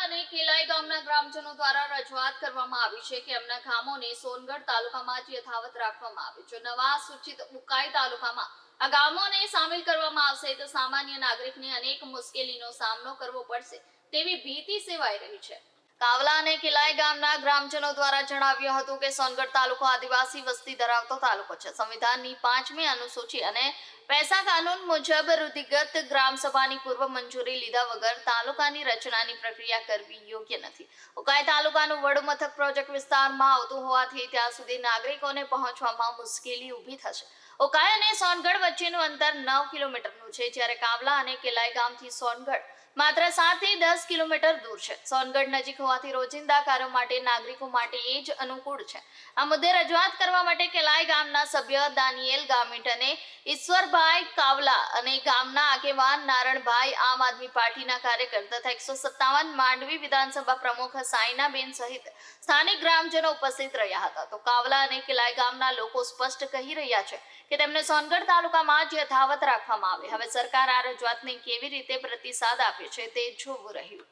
અને કેલાઈ ગામના ગ્રામજનો દ્વારા રજૂઆત કરવામાં આવી છે કે એમના ગામોને સોનગઢ તાલુકામાં જ યથાવત રાખવામાં આવે. જો નવા સૂચિત ઉકાઈ તાલુકામાં આ ગામોને સામેલ કરવામાં આવશે તો સામાન્ય નાગરિકને અનેક મુશ્કેલીનો સામનો કરવો પડશે તેવી ભીતિ સેવાઈ રહી છે. કાવલા અને કેલાઈ ગામના ગ્રામજનો દ્વારા જણાવ્યું હતું કે સોનગઢ તાલુકો આદિવાસી વસ્તી ધરાવતો તાલુકો છે. સંવિધાનની 5મી અનુસૂચિ અને પૈસા કાનૂન મુજબ રૂઢિગત ગ્રામ સભાની પૂર્વ મંજૂરી લીધા વગર તાલુકાની રચનાની પ્રક્રિયા કરવી યોગ્ય નથી. ઉકાઈ તાલુકાનું વડુ મથક પ્રોજેક્ટ વિસ્તારમાં આવતું હોવાથી ત્યાં સુધી નાગરિકોને પહોંચવામાં મુશ્કેલી ઊભી થશે. ઉકાઈ અને સોનગઢ વચ્ચેનું અંતર 9 કિલોમીટરનું છે, જ્યારે કાવલા અને કેલાઈ ગામથી સોનગઢ માત્ર 7 થી 10 કિલોમીટર દૂર છે. સોનગઢ નજીક હોવાથી રોજિંદા કાર્યો માટે નાગરિકો માટે એ જ અનુકૂળ છે. આ મુદ્દે રજૂઆત કરવા માટે કેલાઈ ગામના સભ્ય દાનિયેલ ગામિત અને ઈશ્વરભાઈ કાવલા અને ગામના આગેવાન નારણભાઈ, આમ આદમી પાર્ટીના કાર્યકર તથા 157 માંડવી વિધાનસભા પ્રમુખ સાયનાબેન સહિત સ્થાનિક ગ્રામજનો ઉપસ્થિત રહ્યા હતા. તો કાવલા અને કેલાઈ ગામના લોકો સ્પષ્ટ કહી રહ્યા છે કે તેમને સોનગઢ તાલુકામાં જ યથાવત રાખવામાં આવે. હવે સરકાર આ રજૂઆતને કેવી રીતે પ્રતિસાદ આપે છે તે જોવું રહ્યું.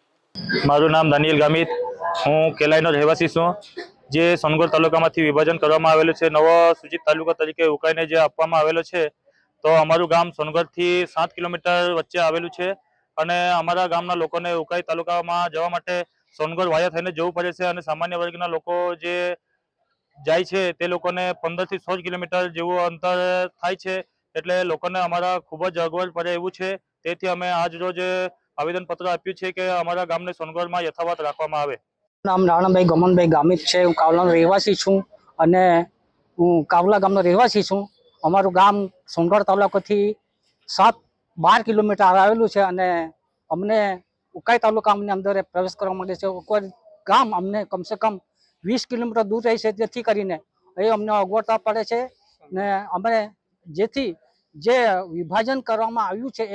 મારું નામ દાનિયેલ ગામિત, હું કેલાઈનો રહેવાસી છું. જે સોનગઢ તાલુકામાંથી વિભાજન કરવામાં આવેલું છે, નવો સૂચિત તાલુકા તરીકે ઉકાઈને જે આપવામાં આવેલો છે, તો અમારું ગામ સોનગઢથી 7 કિલોમીટર વચ્ચે આવેલું છે અને અમારા ગામના લોકોને ઉકાઈ તાલુકામાં જવા માટે સોનગઢ વાયા થઈને જવું પડે છે અને સામાન્ય વર્ગના લોકો જે જાય છે તે લોકોને 15 થી 16 કિલોમીટર જેવું અંતર થાય છે. એટલે લોકોને અમારા ખૂબ જ અગવડ પડે એવું છે. તેથી અમે આજ રોજ આવેદનપત્ર આપ્યું છે કે અમારા ગામને સોનગઢમાં યથાવત રાખવામાં આવે. નામ રાણાભાઈ ગમનભાઈ ગામિત છે. હું કાવલાનો રહેવાસી છું અને હું કાવલા ગામનો રહેવાસી છું. અમારું ગામ સોનગઢ તાલુકાથી 12 કિલોમીટર આવેલું છે અને અમને ઉકાઈ તાલુકાની અંદર પ્રવેશ કરવા માંગે છે. કોઈ ગામ અમને કમસે કમ 20 કિલોમીટર દૂર રહે છે, જેથી કરીને એ અમને અગવડતા પડે છે ને અમે જેથી જે વિભાજન કરવામાં આવ્યું છે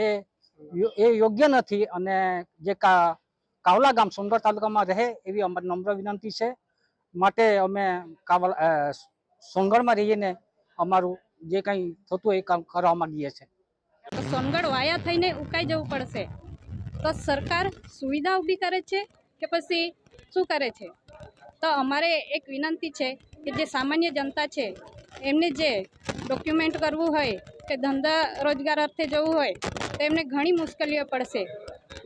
એ યોગ્ય નથી અને જે કાવલા ગામ સોનગઢ તાલુકામાં રહે એવી અમારી નમ્ર વિનંતી છે. માટે અમે સોનગઢમાં રહીને અમારું જે કંઈ થતું હોય એ કામ કરવા માંગીએ છીએ. સોનગઢ વાયા થઈને ઉકાઈ જવું પડશે તો સરકાર સુવિધા ઊભી કરે છે કે પછી શું કરે છે? તો અમારે એક વિનંતી છે કે જે સામાન્ય જનતા છે એમને જે ડોક્યુમેન્ટ કરવું હોય કે ધંધા રોજગાર અર્થે જવું હોય તો એમને ઘણી મુશ્કેલીઓ પડશે.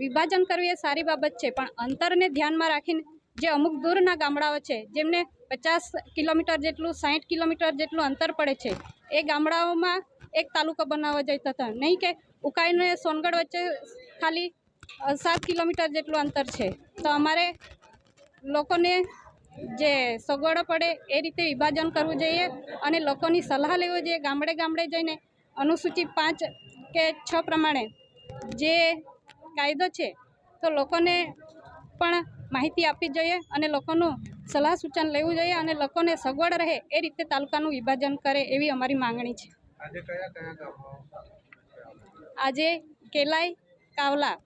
વિભાજન કરવું એ સારી બાબત છે, પણ અંતરને ધ્યાનમાં રાખીને જે અમુક દૂરના ગામડાઓ છે જેમને 50 કિલોમીટર જેટલું 60 કિલોમીટર જેટલું અંતર પડે છે, એ ગામડાઓમાં એક તાલુકો બનાવવો જોઈએ હતા. નહીં કે ઉકાઈ અને સોનગઢ વચ્ચે ખાલી 7 કિલોમીટર જેટલું અંતર છે. તો અમારે લોકોને જે સગવડો પડે એ રીતે વિભાજન કરવું જોઈએ અને લોકોની સલાહ લેવી જોઈએ. ગામડે ગામડે જઈને અનુસૂચિત 5 કે 6 પ્રમાણે જે કાયદો છે તો લોકોને પણ માહિતી આપવી જોઈએ અને લોકોનું સલાહ સૂચન લેવું જોઈએ અને લોકોને સગવડ રહે એ રીતે તાલુકાનું વિભાજન કરે એવી અમારી માંગણી છે. આજે કેલાઈ, કાવલા